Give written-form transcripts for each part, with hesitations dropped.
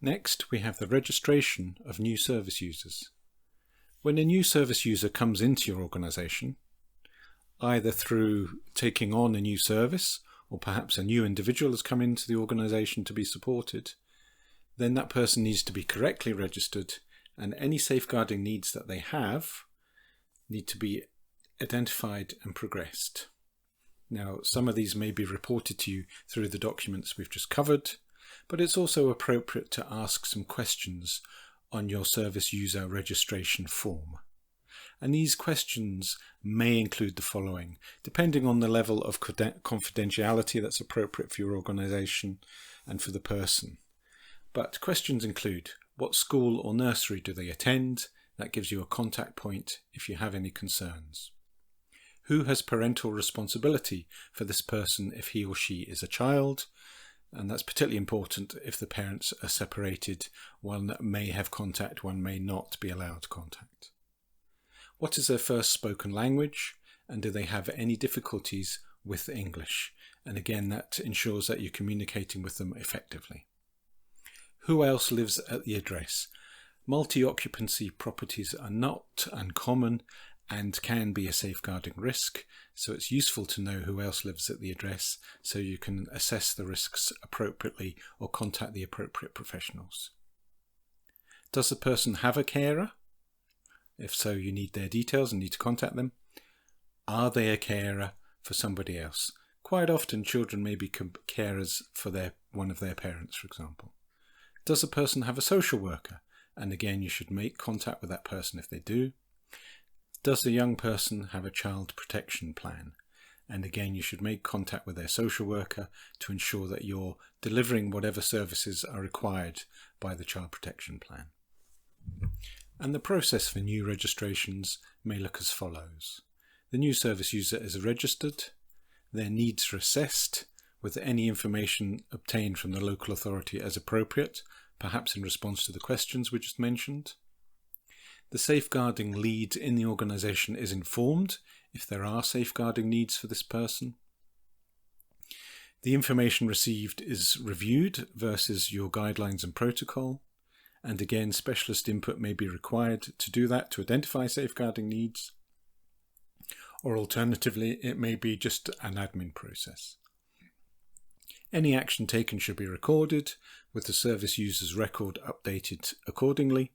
Next, we have the registration of new service users. When a new service user comes into your organisation, either through taking on a new service or perhaps a new individual has come into the organisation to be supported, then that person needs to be correctly registered, and any safeguarding needs that they have need to be identified and progressed. Now, some of these may be reported to you through the documents we've just covered, but it's also appropriate to ask some questions on your service user registration form. And these questions may include the following, depending on the level of confidentiality that's appropriate for your organisation and for the person. But questions include, what school or nursery do they attend? That gives you a contact point if you have any concerns. Who has parental responsibility for this person if he or she is a child? And that's particularly important if the parents are separated. One may have contact, one may not be allowed contact. What is their first spoken language, and do they have any difficulties with English? And again, that ensures that you're communicating with them effectively. Who else lives at the address? Multi-occupancy properties are not uncommon and can be a safeguarding risk, so it's useful to know who else lives at the address so you can assess the risks appropriately or contact the appropriate professionals. Does the person have a carer? If so, you need their details and need to contact them. Are they a carer for somebody else? Quite often children may be carers for one of their parents, for example. Does the person have a social worker? And again, you should make contact with that person if they do. Does the young person have a child protection plan? And again, you should make contact with their social worker to ensure that you're delivering whatever services are required by the child protection plan. And the process for new registrations may look as follows. The new service user is registered, their needs are assessed with any information obtained from the local authority as appropriate, perhaps in response to the questions we just mentioned. The safeguarding lead in the organisation is informed if there are safeguarding needs for this person. The information received is reviewed versus your guidelines and protocol. And again, specialist input may be required to do that, to identify safeguarding needs. Or alternatively, it may be just an admin process. Any action taken should be recorded, with the service user's record updated accordingly,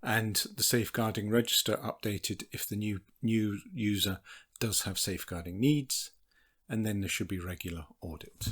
and the safeguarding register updated if the new user does have safeguarding needs, and then there should be regular audit.